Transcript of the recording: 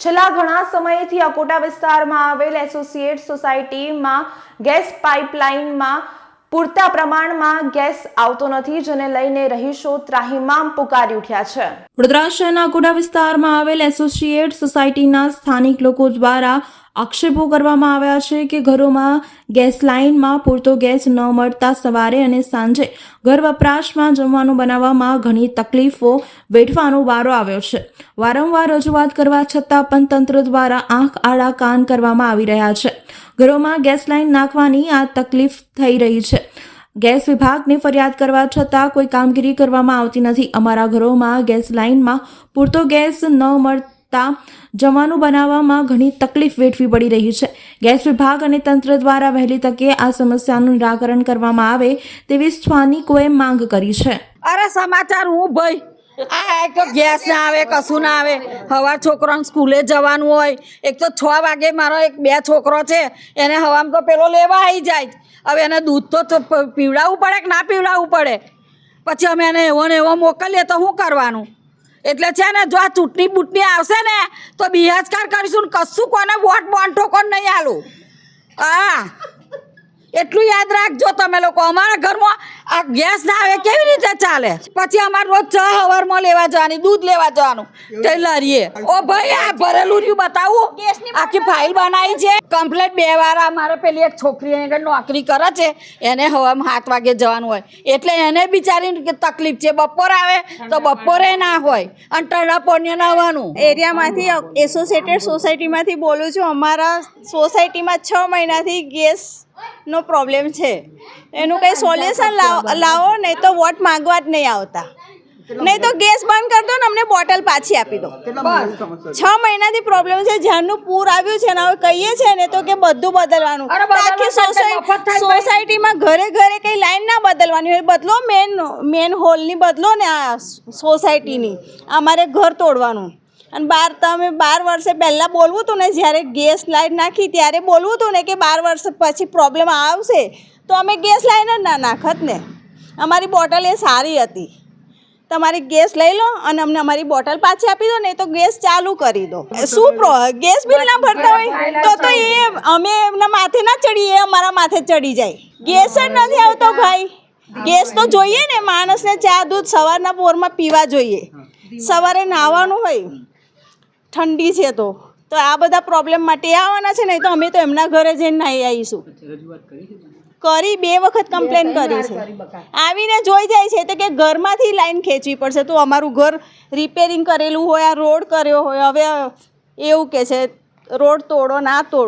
છેલ્લા ઘણા સમયથી અકોટા વિસ્તારમાં આવેલ એસોસિએટ સોસાયટીમાં ગેસ પાઇપલાઇનમાં પૂરતા પ્રમાણમાં ગેસ આવતો નથી, જેને લઈને રહીશો ત્રાહિમામ પુકારી ઉઠ્યા છે। વડોદરા શહેરના અકોટા વિસ્તારમાં આવેલ એસોસિએટ સોસાયટીના સ્થાનિક લોકો દ્વારા આક્ષેપો કરવામાં આવ્યા છે કે ઘરોમાં ગેસ લાઇનમાં પૂરતો ગેસ ન મળતા સવારે અને સાંજે ઘર વપરાશમાં જમવાનું બનાવવામાં ઘણી તકલીફો વેઠવાનો વારો આવ્યો છે। વારંવાર રજૂઆત કરવા છતાં પણ તંત્ર દ્વારા આંખ આડા કાન કરવામાં આવી રહ્યા છે। ઘરોમાં ગેસ લાઇન નાખવાની આ તકલીફ થઈ રહી છે। ગેસ વિભાગને ફરિયાદ કરવા છતાં કોઈ કામગીરી કરવામાં આવતી નથી। અમારા ઘરોમાં ગેસ લાઇનમાં પૂરતો ગેસ ન મળતા જમવાનું બનાવવામાં ઘણી તકલીફ વેઠવી પડી રહી છે। ગેસ વિભાગ અને તંત્ર દ્વારા વહેલી તકે આ સમસ્યાનું નિરાકરણ કરવામાં આવે તેવી સ્થાનિકોએ માંગ કરી છે। અરે સમાચાર હું ભાઈ એક તો ગેસ ના આવે, કશું ના આવે। હવા છોકરાને સ્કૂલે જવાનું હોય, એક તો 6 વાગે મારો બે છોકરો છે, એને હવામાં તો પેલો લેવા આવી જાય। હવે એને દૂધ તો પીવડાવવું પડે કે ના પીવડાવવું પડે? પછી અમે એને એવો ને એવો મોકલીએ તો શું કરવાનું? એટલે છે ને, જો આ ચૂંટણી બૂટણી આવશે ને તો બિહાજકાર કરીશું ને કશું કોને વોટ બોન ઠોકોન નહીં આલું। હા, એટલું યાદ રાખજો તમે લોકો। અમારા ઘરમાં આ ગેસ ના આવે કેવી રીતે ચાલે? પછી અમારે રોજ ચા હવારમાં લેવા જવાની, દૂધ લેવા જવાનું તે લારીએ। ઓ ભાઈ, આ ભરેલું રહ્યું બતાવું, આખી ફાઇલ બનાવી છે કમ્પ્લેટ 2 વાર। અમારે પેલી એક છોકરી આગળ નોકરી કરે છે, એને હવામાં 7 વાગે જવાનું હોય, એટલે એને બિચારી તકલીફ છે। બપોર આવે તો બપોરે ના હોય અને ટડાપોને આવવાનું। એરિયામાંથી એસોસિએટેડ સોસાયટીમાંથી બોલું છું। અમારા સોસાયટીમાં 6 મહિનાથી ગેસ નો પ્રોબ્લેમ છે। એનું કંઈ સોલ્યુશન લાવો, નહીં તો વોટ માંગવા જ નહીં આવતા, નહીં તો ગેસ બંધ કરી દો ને અમને બોટલ પાછી આપી દો। 6 મહિનાથી પ્રોબ્લેમ છે। જ્યારનું પૂર આવ્યું છે ને, હવે કહીએ છીએ ને તો કે બધું બદલવાનું, આખી સોસાયટીમાં ઘરે ઘરે કંઈ લાઈન ના બદલવાની હોય, બદલો મેન હોલની બદલો ને આ સોસાયટીની, અમારે ઘર તોડવાનું। અને તમે 12 વર્ષે પહેલાં બોલવું હતું ને, જ્યારે ગેસ લાઈન નાખી ત્યારે બોલવું હતું ને કે 12 વર્ષ પછી પ્રોબ્લેમ આવશે, તો અમે ગેસ લાઈન જ ના નાખત ને। અમારી બોટલ એ સારી હતી, તમારી ગેસ લઈ લો અને અમને અમારી બોટલ પાછી આપી દો, નહીં તો ગેસ ચાલુ કરી દો। શું ગેસ બિલ ના ભરતા હોય તો એ અમે એમના માથે ના ચડીએ, એ અમારા માથે ચડી જાય। ગેસ જ નથી આવતો ભાઈ, ગેસ તો જોઈએ ને, માણસને ચા દૂધ સવારના પોરમાં પીવા જોઈએ, સવારે નાહવાનું હોય, ઠંડી છે તો આ બધા પ્રોબ્લેમ માટે આવવાના છે, નહીં તો અમે તો એમના ઘરે જઈને નાહી આવીશું। કરી 2 વખત કમ્પ્લેન કરી છે, આવીને જોઈ જાય છે તો કે ઘરમાંથી લાઈન ખેંચવી પડશે। તો અમારું ઘર રિપેરિંગ કરેલું હોય, આ રોડ કર્યો હોય, હવે એવું કે છે રોડ તોડો ના તોડો।